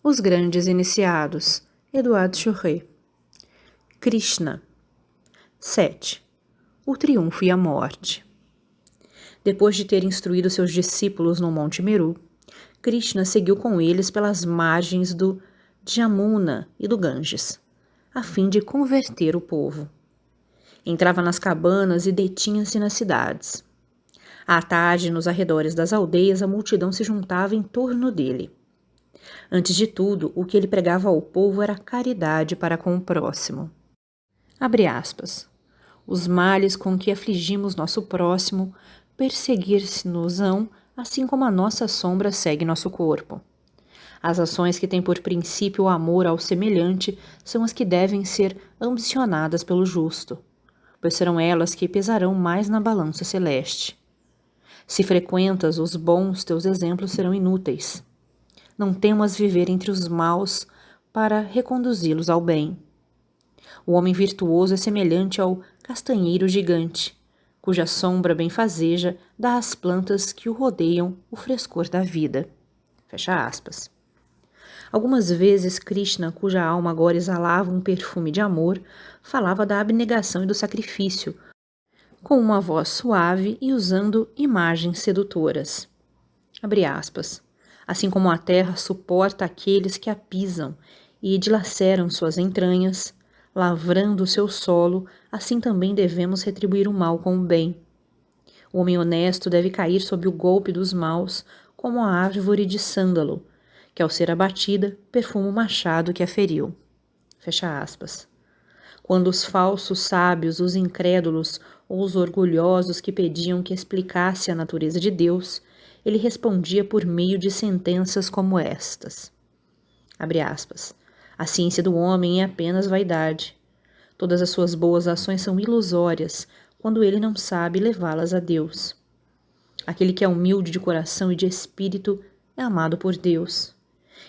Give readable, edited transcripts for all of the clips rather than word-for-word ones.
Os Grandes Iniciados, Eduardo Churret. Krishna. 7. O Triunfo e a Morte. Depois de ter instruído seus discípulos no Monte Meru, Krishna seguiu com eles pelas margens do Jamuna e do Ganges, a fim de converter o povo. Entrava nas cabanas e detinha-se nas cidades. À tarde, nos arredores das aldeias, a multidão se juntava em torno dele. Antes de tudo, o que ele pregava ao povo era caridade para com o próximo. Abre aspas. Os males com que afligimos nosso próximo perseguir-se-nos-ão, assim como a nossa sombra segue nosso corpo. As ações que têm por princípio o amor ao semelhante são as que devem ser ambicionadas pelo justo, pois serão elas que pesarão mais na balança celeste. Se frequentas os bons, teus exemplos serão inúteis. Não temas viver entre os maus para reconduzi-los ao bem. O homem virtuoso é semelhante ao castanheiro gigante, cuja sombra benfazeja dá às plantas que o rodeiam o frescor da vida. Fecha aspas. Algumas vezes Krishna, cuja alma agora exalava um perfume de amor, falava da abnegação e do sacrifício, com uma voz suave e usando imagens sedutoras. Abre aspas. Assim como a terra suporta aqueles que a pisam e dilaceram suas entranhas, lavrando o seu solo, assim também devemos retribuir o mal com o bem. O homem honesto deve cair sob o golpe dos maus, como a árvore de sândalo, que ao ser abatida, perfuma o machado que a feriu. Fecha aspas. Quando os falsos sábios, os incrédulos ou os orgulhosos que pediam que explicasse a natureza de Deus, ele respondia por meio de sentenças como estas. Abre aspas. A ciência do homem é apenas vaidade. Todas as suas boas ações são ilusórias quando ele não sabe levá-las a Deus. Aquele que é humilde de coração e de espírito é amado por Deus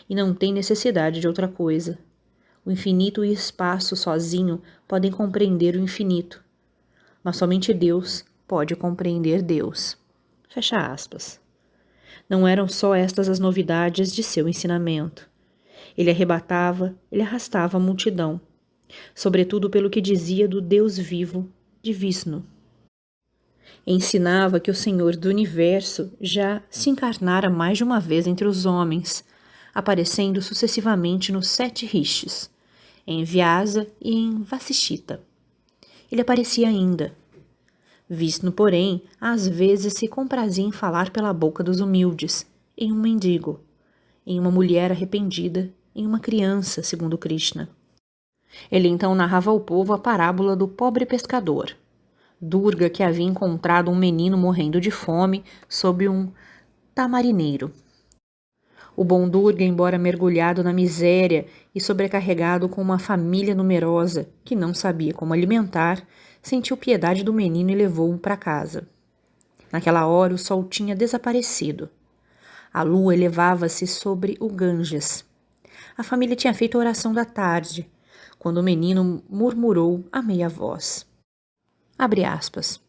e não tem necessidade de outra coisa. O infinito e o espaço sozinho podem compreender o infinito, mas somente Deus pode compreender Deus. Fecha aspas. Não eram só estas as novidades de seu ensinamento. Ele arrastava a multidão, sobretudo pelo que dizia do Deus vivo de Vishnu. Ensinava que o Senhor do Universo já se encarnara mais de uma vez entre os homens, aparecendo sucessivamente nos 7 rishis, em Vyasa e em Vasishita. Ele aparecia ainda. Vishnu, porém, às vezes se comprazia em falar pela boca dos humildes, em um mendigo, em uma mulher arrependida, em uma criança, segundo Krishna. Ele então narrava ao povo a parábola do pobre pescador, Durga, que havia encontrado um menino morrendo de fome sob um tamarineiro. O bom Durga, embora mergulhado na miséria e sobrecarregado com uma família numerosa que não sabia como alimentar, sentiu piedade do menino e levou-o para casa. Naquela hora o sol tinha desaparecido. A lua elevava-se sobre o Ganges. A família tinha feito a oração da tarde, quando o menino murmurou a meia voz. Abre aspas.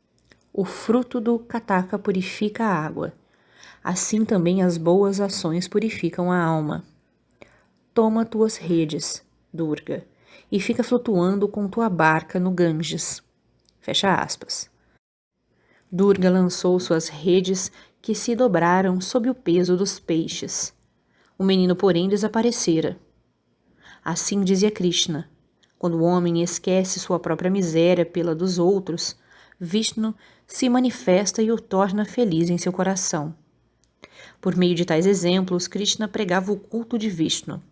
O fruto do kataka purifica a água. Assim também as boas ações purificam a alma. Toma tuas redes, Durga, e fica flutuando com tua barca no Ganges. Fecha aspas. Durga lançou suas redes que se dobraram sob o peso dos peixes. O menino, porém, desaparecera. Assim dizia Krishna. Quando o homem esquece sua própria miséria pela dos outros, Vishnu se manifesta e o torna feliz em seu coração. Por meio de tais exemplos, Krishna pregava o culto de Vishnu.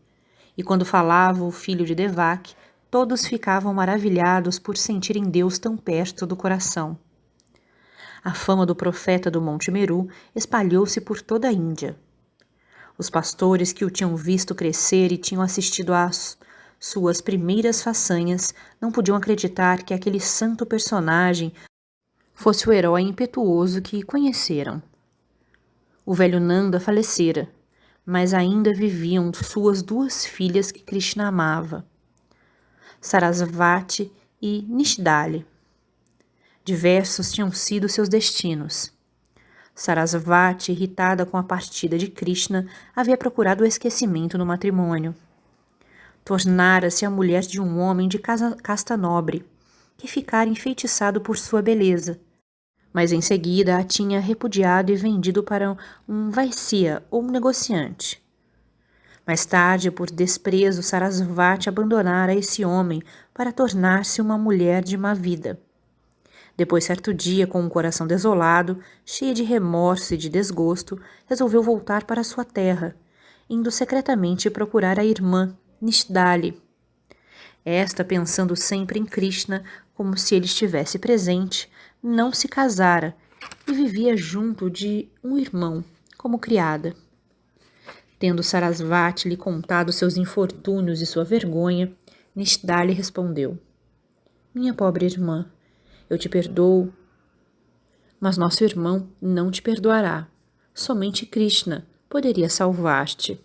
E quando falava o filho de Devaki, todos ficavam maravilhados por sentirem Deus tão perto do coração. A fama do profeta do Monte Meru espalhou-se por toda a Índia. Os pastores que o tinham visto crescer e tinham assistido às suas primeiras façanhas não podiam acreditar que aquele santo personagem fosse o herói impetuoso que conheceram. O velho Nanda falecera, mas ainda viviam suas 2 filhas que Krishna amava, Sarasvati e Nishdali. Diversos tinham sido seus destinos. Sarasvati, irritada com a partida de Krishna, havia procurado o esquecimento no matrimônio. Tornara-se a mulher de um homem de casta nobre, que ficara enfeitiçado por sua beleza, mas em seguida a tinha repudiado e vendido para um vaisya ou um negociante. Mais tarde, por desprezo, Sarasvati abandonara esse homem para tornar-se uma mulher de má vida. Depois, certo dia, com um coração desolado, cheia de remorso e de desgosto, resolveu voltar para sua terra, indo secretamente procurar a irmã, Nishdali. Esta, pensando sempre em Krishna, como se ele estivesse presente, não se casara e vivia junto de um irmão, como criada. Tendo Sarasvati lhe contado seus infortúnios e sua vergonha, Nishdali respondeu: Minha pobre irmã, eu te perdoo, mas nosso irmão não te perdoará. Somente Krishna poderia salvar-te.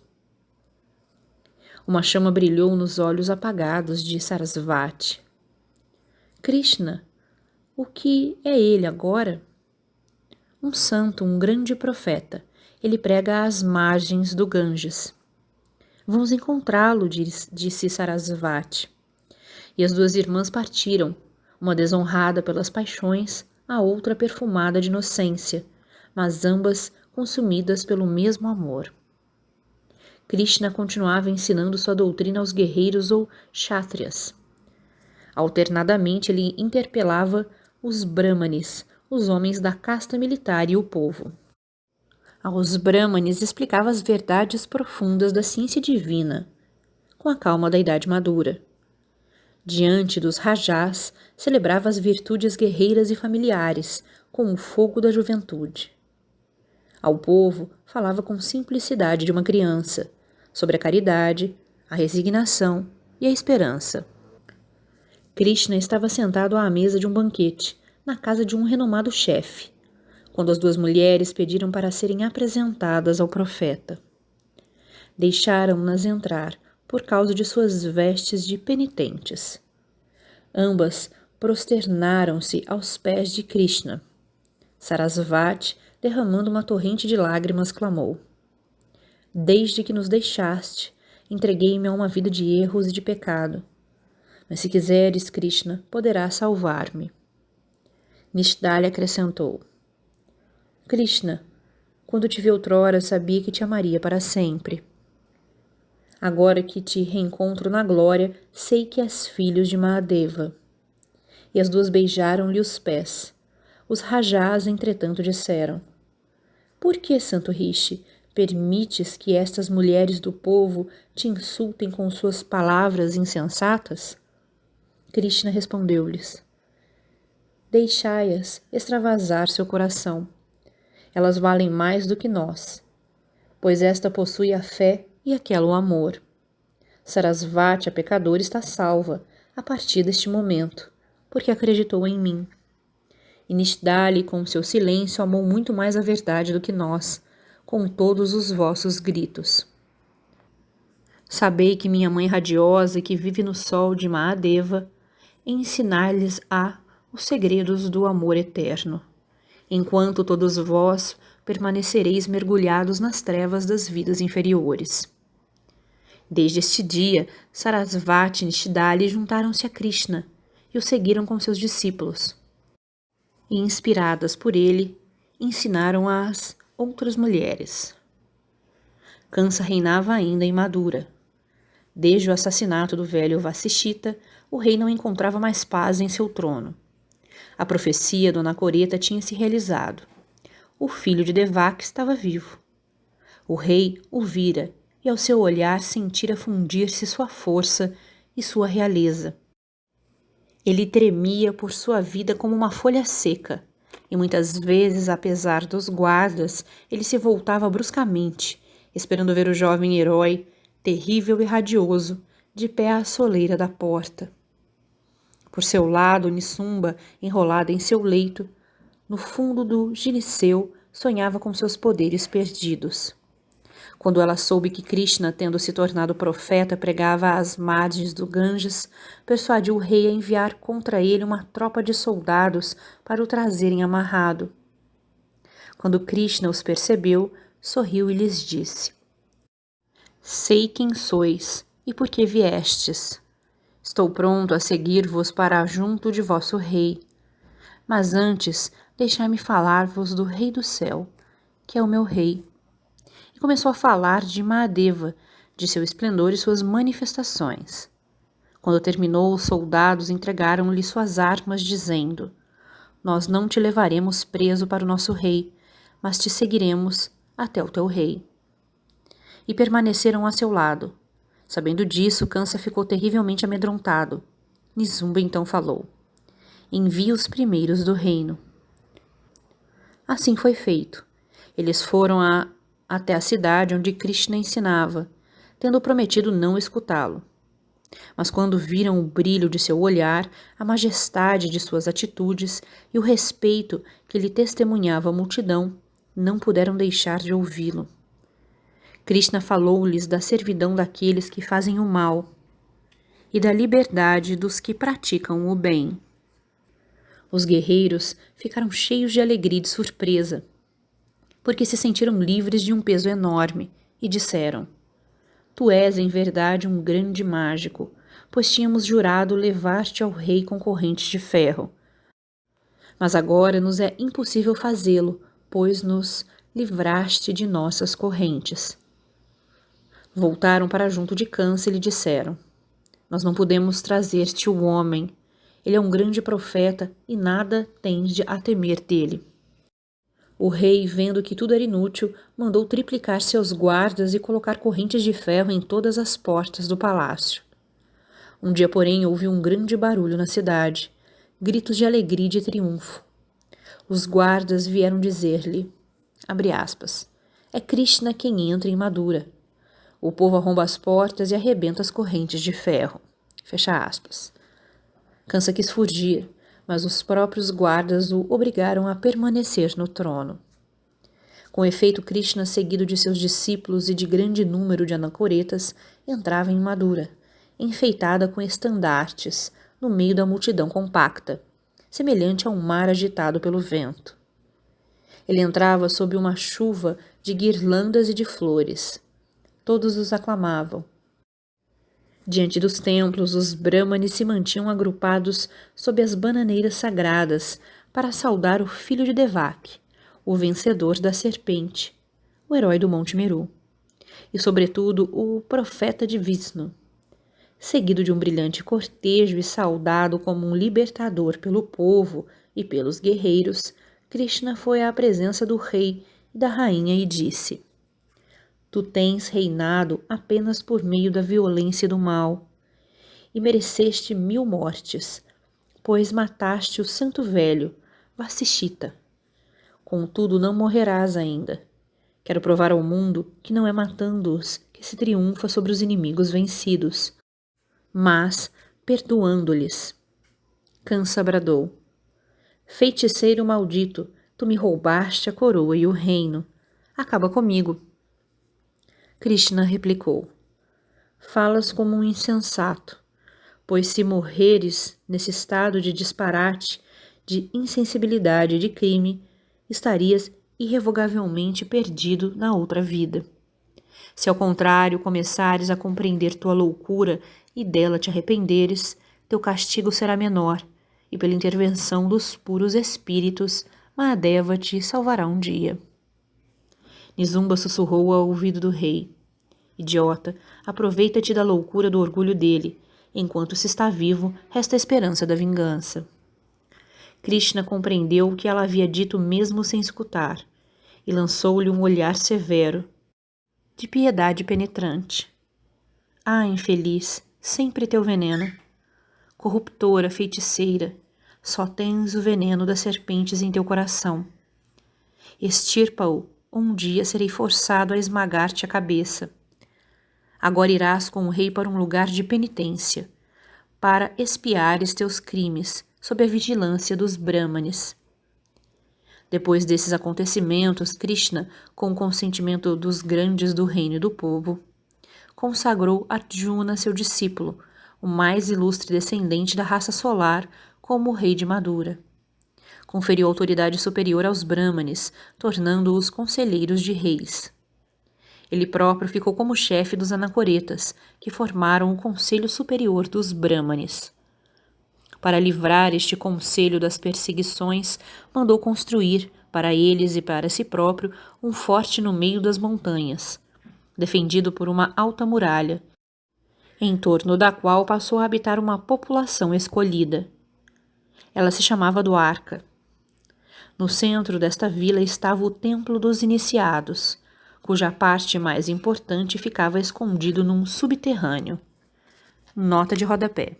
Uma chama brilhou nos olhos apagados de Sarasvati. Krishna, o que é ele agora? Um santo, um grande profeta. Ele prega às margens do Ganges. Vamos encontrá-lo, disse Sarasvati. E as duas irmãs partiram, uma desonrada pelas paixões, a outra perfumada de inocência, mas ambas consumidas pelo mesmo amor. Krishna continuava ensinando sua doutrina aos guerreiros ou kshatriyas. Alternadamente, ele interpelava os brahmanes, os homens da casta militar e o povo. Aos brahmanes explicava as verdades profundas da ciência divina, com a calma da idade madura. Diante dos rajás, celebrava as virtudes guerreiras e familiares, com o fogo da juventude. Ao povo, falava com simplicidade de uma criança, sobre a caridade, a resignação e a esperança. Krishna estava sentado à mesa de um banquete, na casa de um renomado chefe, quando as duas mulheres pediram para serem apresentadas ao profeta. Deixaram-nas entrar, por causa de suas vestes de penitentes. Ambas prosternaram-se aos pés de Krishna. Sarasvati, derramando uma torrente de lágrimas, clamou: Desde que nos deixaste, entreguei-me a uma vida de erros e de pecado. Mas se quiseres, Krishna, poderás salvar-me. Nishdali acrescentou: Krishna, quando te vi outrora, sabia que te amaria para sempre. Agora que te reencontro na glória, sei que és filho de Mahadeva. E as duas beijaram-lhe os pés. Os rajás, entretanto, disseram: Por que, santo Rishi, permites que estas mulheres do povo te insultem com suas palavras insensatas? Krishna respondeu-lhes: Deixai-as extravasar seu coração. Elas valem mais do que nós, pois esta possui a fé e aquela o amor. Sarasvati, a pecadora, está salva a partir deste momento, porque acreditou em mim. E Nishdali, com seu silêncio, amou muito mais a verdade do que nós, com todos os vossos gritos. Sabei que minha mãe radiosa, que vive no sol de Mahadeva, ensinar-lhes-á os segredos do amor eterno, enquanto todos vós permanecereis mergulhados nas trevas das vidas inferiores. Desde este dia, Sarasvati e Nishdali juntaram-se a Krishna e o seguiram com seus discípulos. E, inspiradas por ele, ensinaram às outras mulheres. Kansa reinava ainda em Madura. Desde o assassinato do velho Vasishita, o rei não encontrava mais paz em seu trono. A profecia do Anacoreta tinha se realizado. O filho de Devaki estava vivo. O rei o vira e ao seu olhar sentira fundir-se sua força e sua realeza. Ele tremia por sua vida como uma folha seca, e muitas vezes, apesar dos guardas, ele se voltava bruscamente, esperando ver o jovem herói, terrível e radioso, de pé à soleira da porta. Por seu lado, Nissumba, enrolada em seu leito, no fundo do gineceu, sonhava com seus poderes perdidos. Quando ela soube que Krishna, tendo se tornado profeta, pregava às margens do Ganges, persuadiu o rei a enviar contra ele uma tropa de soldados para o trazerem amarrado. Quando Krishna os percebeu, sorriu e lhes disse: Sei quem sois e por que viestes. Estou pronto a seguir-vos para junto de vosso rei. Mas antes, deixai-me falar-vos do Rei do Céu, que é o meu rei. E começou a falar de Mahadeva, de seu esplendor e suas manifestações. Quando terminou, os soldados entregaram-lhe suas armas, dizendo: Nós não te levaremos preso para o nosso rei, mas te seguiremos até o teu rei. E permaneceram a seu lado. Sabendo disso, Kansa ficou terrivelmente amedrontado. Nizumba então falou: Envie os primeiros do reino. Assim foi feito. Eles foram até a cidade onde Krishna ensinava, tendo prometido não escutá-lo. Mas quando viram o brilho de seu olhar, a majestade de suas atitudes e o respeito que lhe testemunhava a multidão, não puderam deixar de ouvi-lo. Krishna falou-lhes da servidão daqueles que fazem o mal e da liberdade dos que praticam o bem. Os guerreiros ficaram cheios de alegria e de surpresa, porque se sentiram livres de um peso enorme e disseram: Tu és, em verdade, um grande mágico, pois tínhamos jurado levar-te ao rei com correntes de ferro. Mas agora nos é impossível fazê-lo, pois nos livraste de nossas correntes. Voltaram para junto de Kansa e lhe disseram: Nós não podemos trazer-te o homem. Ele é um grande profeta e nada tens a temer dele. O rei, vendo que tudo era inútil, mandou triplicar seus guardas e colocar correntes de ferro em todas as portas do palácio. Um dia, porém, houve um grande barulho na cidade, gritos de alegria e de triunfo. Os guardas vieram dizer-lhe, abre aspas, é Krishna quem entra em Madura. O povo arromba as portas e arrebenta as correntes de ferro. Fecha aspas. Kansa quis fugir, mas os próprios guardas o obrigaram a permanecer no trono. Com efeito, Krishna, seguido de seus discípulos e de grande número de anacoretas, entrava em Madura, enfeitada com estandartes, no meio da multidão compacta, semelhante a um mar agitado pelo vento. Ele entrava sob uma chuva de guirlandas e de flores. Todos os aclamavam. Diante dos templos, os brahmanes se mantinham agrupados sob as bananeiras sagradas para saudar o filho de Devaki, o vencedor da serpente, o herói do Monte Meru, e, sobretudo, o profeta de Vishnu. Seguido de um brilhante cortejo e saudado como um libertador pelo povo e pelos guerreiros, Krishna foi à presença do rei e da rainha e disse: Tu tens reinado apenas por meio da violência e do mal, e mereceste 1000 mortes, pois mataste o santo velho, Vasishita. Contudo, não morrerás ainda. Quero provar ao mundo que não é matando-os que se triunfa sobre os inimigos vencidos, mas perdoando-lhes. Kansa bradou: Feiticeiro maldito, tu me roubaste a coroa e o reino. Acaba comigo. Krishna replicou: Falas como um insensato, pois se morreres nesse estado de disparate, de insensibilidade e de crime, estarias irrevogavelmente perdido na outra vida. Se ao contrário começares a compreender tua loucura e dela te arrependeres, teu castigo será menor, e pela intervenção dos puros espíritos, Mahadeva te salvará um dia. Nizumba sussurrou ao ouvido do rei: Idiota, aproveita-te da loucura do orgulho dele. Enquanto se está vivo, resta a esperança da vingança. Krishna compreendeu o que ela havia dito mesmo sem escutar, e lançou-lhe um olhar severo, de piedade penetrante. Ah, infeliz, sempre teu veneno. Corruptora, feiticeira, só tens o veneno das serpentes em teu coração. Extirpa-o, ou um dia serei forçado a esmagar-te a cabeça. Agora irás com o rei para um lugar de penitência, para expiares teus crimes sob a vigilância dos brahmanes. Depois desses acontecimentos, Krishna, com o consentimento dos grandes do reino e do povo, consagrou Arjuna, seu discípulo, o mais ilustre descendente da raça solar, como o rei de Madura. conferiu autoridade superior aos Brahmanes, tornando-os conselheiros de reis. Ele próprio ficou como chefe dos anacoretas, que formaram o Conselho Superior dos Brahmanes. Para livrar este conselho das perseguições, mandou construir, para eles e para si próprio, um forte no meio das montanhas, defendido por uma alta muralha, em torno da qual passou a habitar uma população escolhida. Ela se chamava Dwarka. No centro desta vila estava o Templo dos Iniciados, cuja parte mais importante ficava escondido num subterrâneo. Nota de rodapé.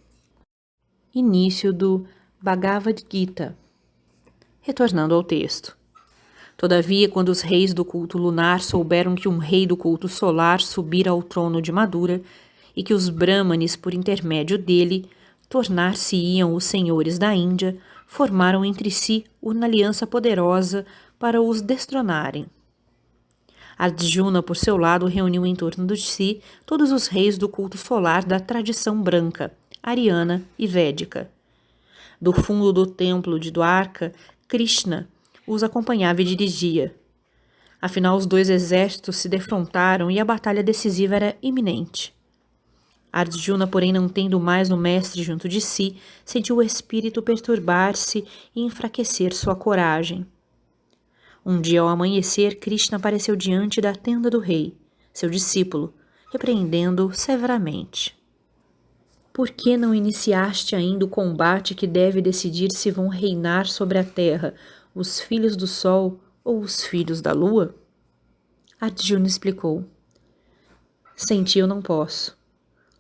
Início do Bhagavad Gita. Retornando ao texto. Todavia, quando os reis do culto lunar souberam que um rei do culto solar subira ao trono de Madura e que os Brahmanes, por intermédio dele, tornar-se-iam os senhores da Índia, formaram entre si uma aliança poderosa para os destronarem. Arjuna, por seu lado, reuniu em torno de si todos os reis do culto solar da tradição branca, ariana e védica. Do fundo do templo de Dwarka, Krishna os acompanhava e dirigia. Afinal, os dois exércitos se defrontaram e a batalha decisiva era iminente. Arjuna, porém, não tendo mais o mestre junto de si, sentiu o espírito perturbar-se e enfraquecer sua coragem. Um dia, ao amanhecer, Krishna apareceu diante da tenda do rei, seu discípulo, repreendendo-o severamente. Por que não iniciaste ainda o combate que deve decidir se vão reinar sobre a terra os filhos do sol ou os filhos da lua? Arjuna explicou. Sem ti eu não posso.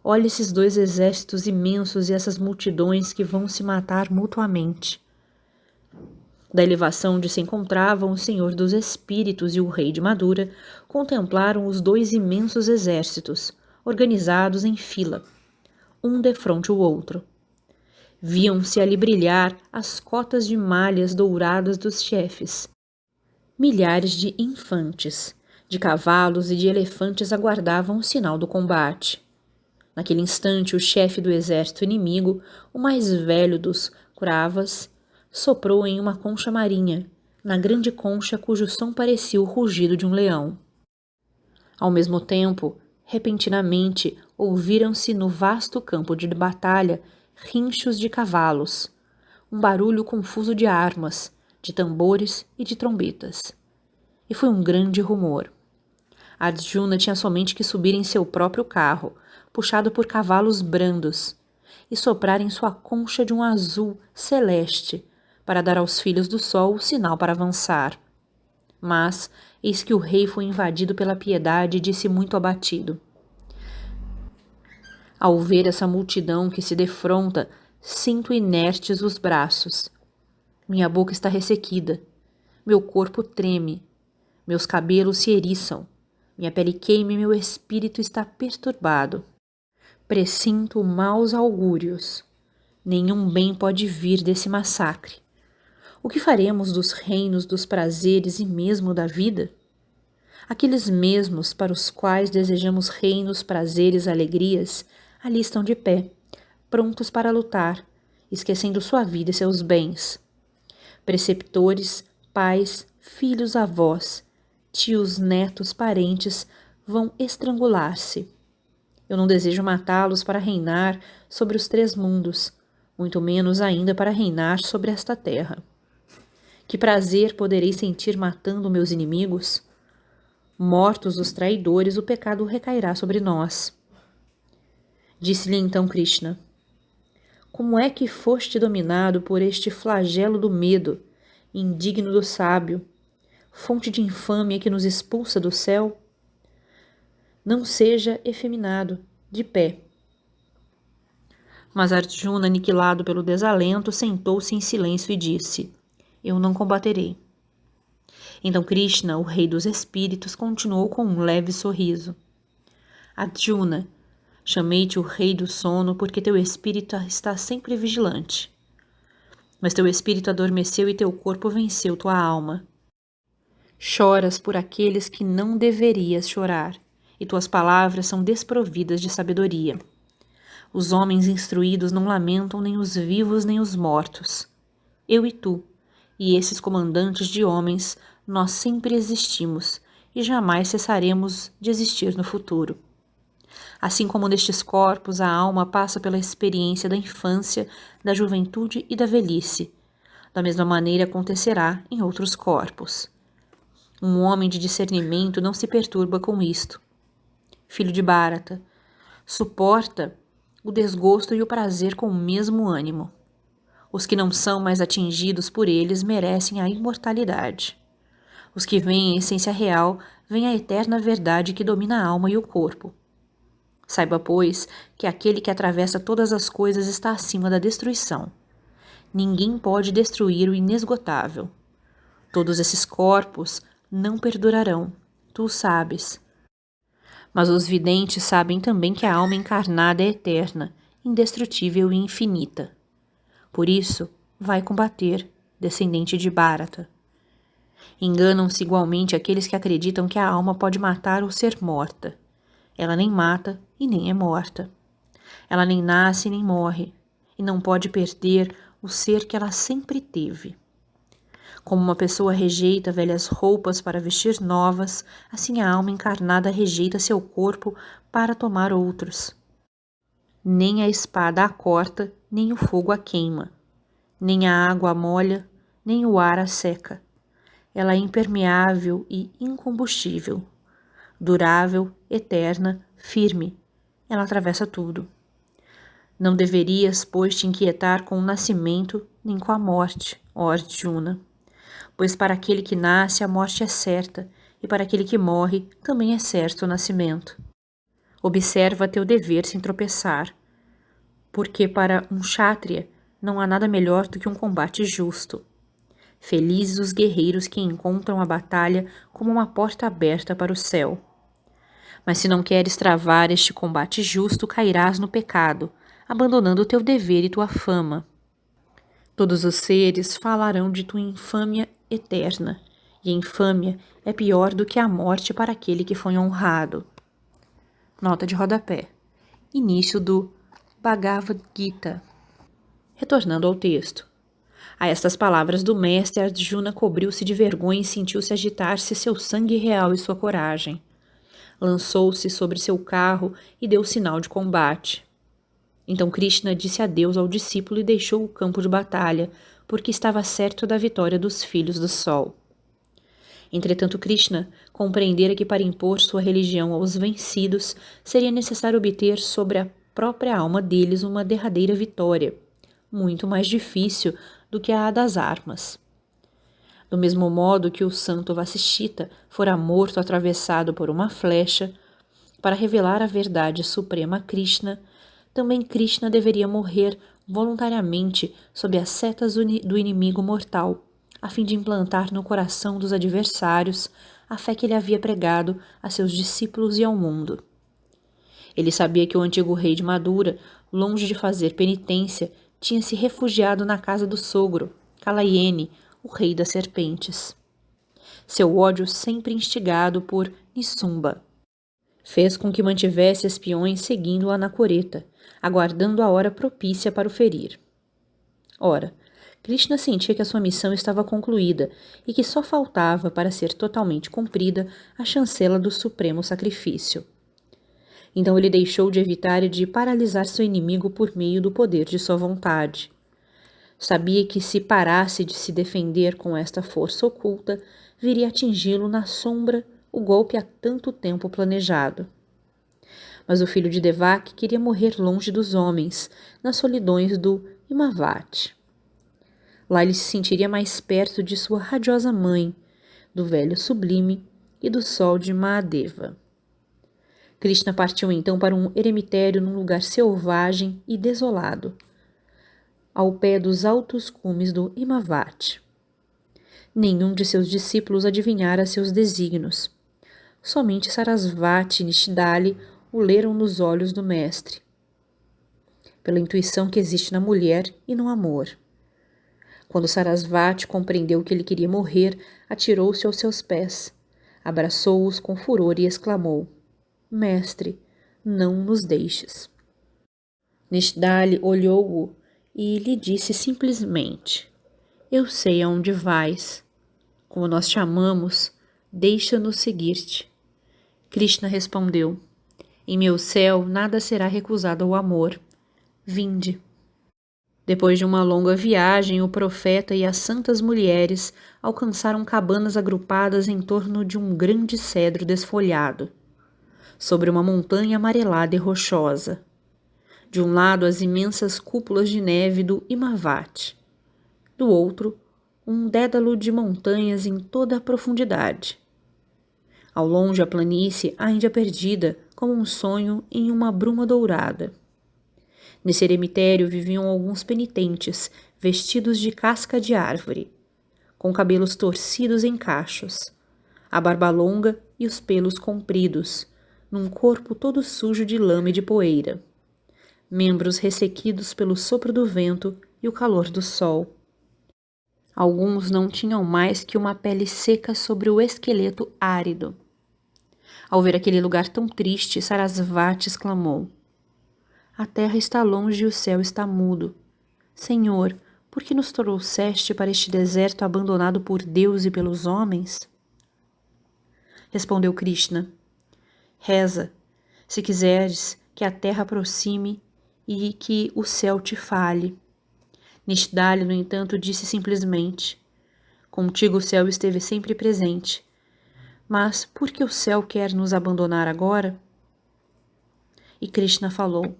Olha esses dois exércitos imensos e essas multidões que vão se matar mutuamente. Da elevação onde se encontravam o Senhor dos Espíritos e o Rei de Madura, contemplaram os dois imensos exércitos, organizados em fila, um defronte o outro. Viam-se ali brilhar as cotas de malhas douradas dos chefes. Milhares de infantes, de cavalos e de elefantes aguardavam o sinal do combate. Naquele instante, o chefe do exército inimigo, o mais velho dos Kauravas, soprou em uma concha marinha, na grande concha cujo som parecia o rugido de um leão. Ao mesmo tempo, repentinamente, ouviram-se no vasto campo de batalha rinchos de cavalos, um barulho confuso de armas, de tambores e de trombetas. E foi um grande rumor. Arjuna tinha somente que subir em seu próprio carro, puxado por cavalos brandos, e soprar em sua concha de um azul celeste, para dar aos filhos do sol o sinal para avançar. Mas, eis que o rei foi invadido pela piedade e disse muito abatido: ao ver essa multidão que se defronta, sinto inertes os braços. Minha boca está ressequida, meu corpo treme, meus cabelos se eriçam, minha pele queima e meu espírito está perturbado. Pressinto maus augúrios. Nenhum bem pode vir desse massacre. O que faremos dos reinos dos prazeres e mesmo da vida? Aqueles mesmos para os quais desejamos reinos, prazeres, alegrias, ali estão de pé, prontos para lutar, esquecendo sua vida e seus bens. Preceptores, pais, filhos, avós, tios, netos, parentes vão estrangular-se. Eu não desejo matá-los para reinar sobre os três mundos, muito menos ainda para reinar sobre esta terra. Que prazer poderei sentir matando meus inimigos? Mortos os traidores, o pecado recairá sobre nós. Disse-lhe então Krishna: como é que foste dominado por este flagelo do medo, indigno do sábio, fonte de infâmia que nos expulsa do céu? Não seja efeminado, de pé. Mas Arjuna, aniquilado pelo desalento, sentou-se em silêncio e disse: eu não combaterei. Então Krishna, o rei dos espíritos, continuou com um leve sorriso: Arjuna, chamei-te o rei do sono porque teu espírito está sempre vigilante. Mas teu espírito adormeceu e teu corpo venceu tua alma. Choras por aqueles que não deverias chorar, e tuas palavras são desprovidas de sabedoria. Os homens instruídos não lamentam nem os vivos nem os mortos. Eu e tu, e esses comandantes de homens, nós sempre existimos e jamais cessaremos de existir no futuro. Assim como nestes corpos a alma passa pela experiência da infância, da juventude e da velhice, da mesma maneira acontecerá em outros corpos. Um homem de discernimento não se perturba com isto. Filho de Bharata, suporta o desgosto e o prazer com o mesmo ânimo. Os que não são mais atingidos por eles merecem a imortalidade. Os que veem a essência real veem a eterna verdade que domina a alma e o corpo. Saiba, pois, que aquele que atravessa todas as coisas está acima da destruição. Ninguém pode destruir o inesgotável. Todos esses corpos não perdurarão, tu o sabes. Mas os videntes sabem também que a alma encarnada é eterna, indestrutível e infinita. Por isso, vai combater, descendente de Bharata. Enganam-se igualmente aqueles que acreditam que a alma pode matar ou ser morta. Ela nem mata e nem é morta. Ela nem nasce nem morre, e não pode perder o ser que ela sempre teve. Como uma pessoa rejeita velhas roupas para vestir novas, assim a alma encarnada rejeita seu corpo para tomar outros. Nem a espada a corta, nem o fogo a queima. Nem a água a molha, nem o ar a seca. Ela é impermeável e incombustível. Durável, eterna, firme. Ela atravessa tudo. Não deverias, pois, te inquietar com o nascimento nem com a morte, ó Arjuna. Pois para aquele que nasce a morte é certa, e para aquele que morre também é certo o nascimento. Observa teu dever sem tropeçar, porque para um kshatriya não há nada melhor do que um combate justo. Felizes os guerreiros que encontram a batalha como uma porta aberta para o céu. Mas se não queres travar este combate justo, cairás no pecado, abandonando teu dever e tua fama. Todos os seres falarão de tua infâmia eterna, e a infâmia é pior do que a morte para aquele que foi honrado. Nota de rodapé. Início do Bhagavad Gita. Retornando ao texto. A estas palavras do mestre, Arjuna cobriu-se de vergonha e sentiu-se agitar-se seu sangue real e sua coragem. Lançou-se sobre seu carro e deu sinal de combate. Então Krishna disse adeus ao discípulo e deixou o campo de batalha, porque estava certo da vitória dos filhos do sol. Entretanto, Krishna compreendera que para impor sua religião aos vencidos seria necessário obter sobre a própria alma deles uma derradeira vitória, muito mais difícil do que a das armas. Do mesmo modo que o santo Vasishita fora morto atravessado por uma flecha, para revelar a verdade suprema a Krishna, também Krishna deveria morrer voluntariamente sob as setas do inimigo mortal, a fim de implantar no coração dos adversários a fé que ele havia pregado a seus discípulos e ao mundo. Ele sabia que o antigo rei de Madura, longe de fazer penitência, tinha se refugiado na casa do sogro, Kalayeni, o rei das serpentes. Seu ódio, sempre instigado por Nisumba, fez com que mantivesse espiões seguindo-o na Anacoreta, aguardando a hora propícia para o ferir. Ora, Krishna sentia que a sua missão estava concluída e que só faltava, para ser totalmente cumprida, a chancela do supremo sacrifício. Então ele deixou de evitar e de paralisar seu inimigo por meio do poder de sua vontade. Sabia que se parasse de se defender com esta força oculta, viria atingi-lo na sombra o golpe há tanto tempo planejado. Mas o filho de Devaki queria morrer longe dos homens, nas solidões do Himavati. Lá ele se sentiria mais perto de sua radiosa mãe, do velho sublime e do sol de Mahadeva. Krishna partiu então para um eremitério num lugar selvagem e desolado, ao pé dos altos cumes do Himavati. Nenhum de seus discípulos adivinhara seus desígnios. Somente Sarasvati e Nishdali o leram nos olhos do mestre, pela intuição que existe na mulher e no amor. Quando Sarasvati compreendeu que ele queria morrer, atirou-se aos seus pés, abraçou-os com furor e exclamou: Mestre, não nos deixes. Nishdali olhou-o e lhe disse simplesmente: Eu sei aonde vais. Como nós te amamos, deixa-nos seguir-te. Krishna respondeu: Em meu céu nada será recusado ao amor. Vinde. Depois de uma longa viagem, o profeta e as santas mulheres alcançaram cabanas agrupadas em torno de um grande cedro desfolhado, sobre uma montanha amarelada e rochosa. De um lado, as imensas cúpulas de neve do Himavat. Do outro, um dédalo de montanhas em toda a profundidade. Ao longe, a planície, ainda perdida, como um sonho em uma bruma dourada. Nesse eremitério viviam alguns penitentes, vestidos de casca de árvore, com cabelos torcidos em cachos, a barba longa e os pelos compridos, num corpo todo sujo de lama e de poeira, membros ressequidos pelo sopro do vento e o calor do sol. Alguns não tinham mais que uma pele seca sobre o esqueleto árido. Ao ver aquele lugar tão triste, Sarasvati exclamou: A terra está longe e o céu está mudo. Senhor, por que nos trouxeste para este deserto abandonado por Deus e pelos homens? Respondeu Krishna: Reza, se quiseres que a terra aproxime e que o céu te fale. Nishdali, no entanto, disse simplesmente: Contigo o céu esteve sempre presente. Mas por que o céu quer nos abandonar agora? E Krishna falou: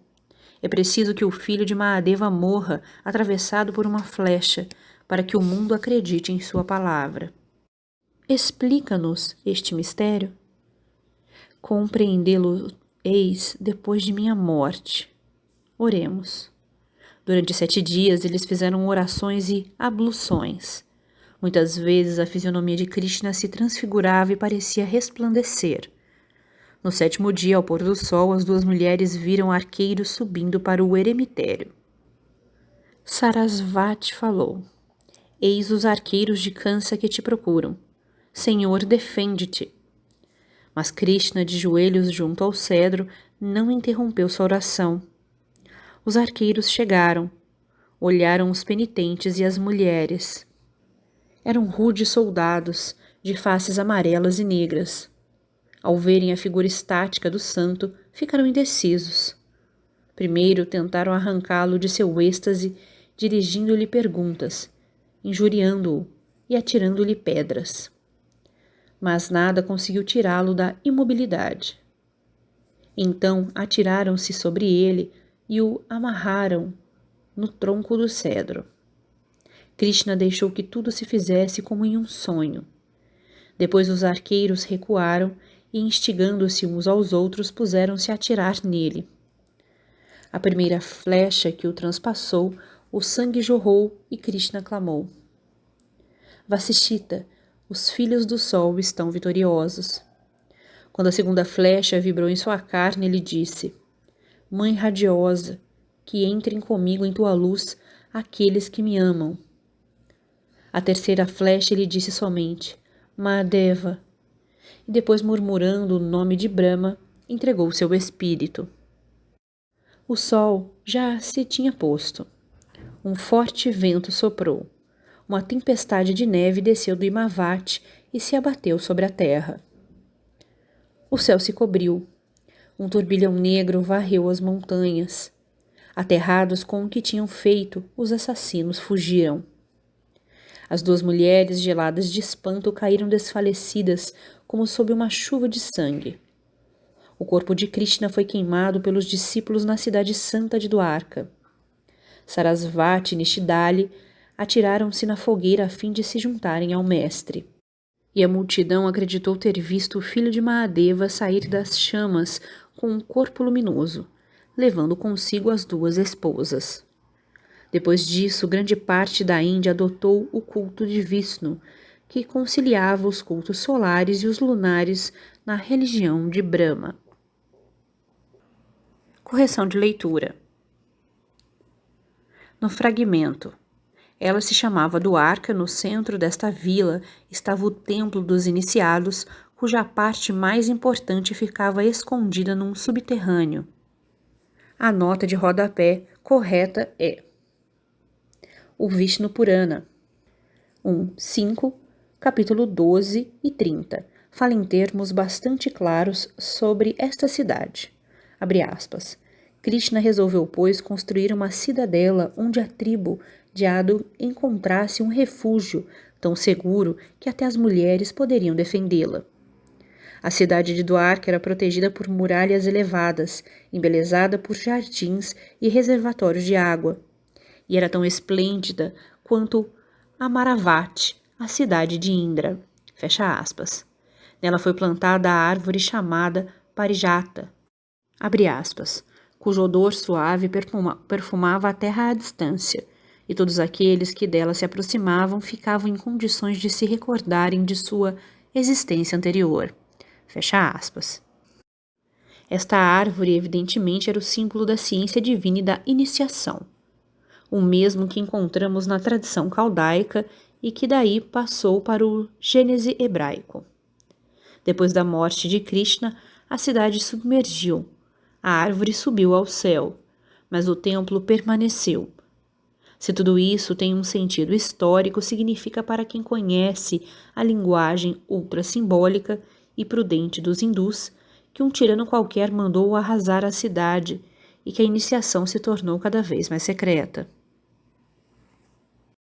É preciso que o filho de Mahadeva morra atravessado por uma flecha, para que o mundo acredite em sua palavra. Explica-nos este mistério. Compreendê-lo-eis depois de minha morte. Oremos. Durante 7 dias eles fizeram orações e abluções. Muitas vezes a fisionomia de Krishna se transfigurava e parecia resplandecer. No 7º dia, ao pôr do sol, as 2 mulheres viram arqueiros subindo para o eremitério. Sarasvati falou: Eis os arqueiros de Kansa que te procuram. Senhor, defende-te. Mas Krishna, de joelhos junto ao cedro, não interrompeu sua oração. Os arqueiros chegaram, olharam os penitentes e as mulheres. Eram rudes soldados, de faces amarelas e negras. Ao verem a figura estática do santo, ficaram indecisos. Primeiro tentaram arrancá-lo de seu êxtase, dirigindo-lhe perguntas, injuriando-o e atirando-lhe pedras. Mas nada conseguiu tirá-lo da imobilidade. Então atiraram-se sobre ele e o amarraram no tronco do cedro. Krishna deixou que tudo se fizesse como em um sonho. Depois os arqueiros recuaram e, instigando-se uns aos outros, puseram-se a atirar nele. A primeira flecha que o transpassou, o sangue jorrou e Krishna clamou: Vasishita, os filhos do sol estão vitoriosos. Quando a segunda flecha vibrou em sua carne, ele disse: Mãe radiosa, que entrem comigo em tua luz aqueles que me amam. A terceira flecha ele disse somente: Mahadeva. E depois, murmurando o nome de Brahma, entregou seu espírito. O sol já se tinha posto. Um forte vento soprou. Uma tempestade de neve desceu do Himavat e se abateu sobre a terra. O céu se cobriu. Um turbilhão negro varreu as montanhas. Aterrados com o que tinham feito, os assassinos fugiram. As 2 mulheres, geladas de espanto, caíram desfalecidas como sob uma chuva de sangue. O corpo de Krishna foi queimado pelos discípulos na cidade santa de Dwarka. Sarasvati e Nishdali atiraram-se na fogueira a fim de se juntarem ao mestre. E a multidão acreditou ter visto o filho de Mahadeva sair das chamas com um corpo luminoso, levando consigo as 2 esposas. Depois disso, grande parte da Índia adotou o culto de Vishnu, que conciliava os cultos solares e os lunares na religião de Brahma. Correção de leitura. No fragmento: Ela se chamava Dwarka. No centro desta vila estava o templo dos iniciados, cuja parte mais importante ficava escondida num subterrâneo. A nota de rodapé correta é: o Vishnu Purana. 1:5, capítulo 12 e 30, fala em termos bastante claros sobre esta cidade. Abre aspas. Krishna resolveu, pois, construir uma cidadela onde a tribo de Adu encontrasse um refúgio tão seguro que até as mulheres poderiam defendê-la. A cidade de Dwarka era protegida por muralhas elevadas, embelezada por jardins e reservatórios de água, e era tão esplêndida quanto Amaravati, a cidade de Indra. Fecha aspas. Nela foi plantada a árvore chamada Parijata, abre aspas, cujo odor suave perfumava a terra à distância, e todos aqueles que dela se aproximavam ficavam em condições de se recordarem de sua existência anterior. Fecha aspas. Esta árvore, evidentemente, era o símbolo da ciência divina e da iniciação, o mesmo que encontramos na tradição caldaica e que daí passou para o Gênese hebraico. Depois da morte de Krishna, a cidade submergiu, a árvore subiu ao céu, mas o templo permaneceu. Se tudo isso tem um sentido histórico, significa para quem conhece a linguagem ultra-simbólica e prudente dos hindus que um tirano qualquer mandou arrasar a cidade e que a iniciação se tornou cada vez mais secreta.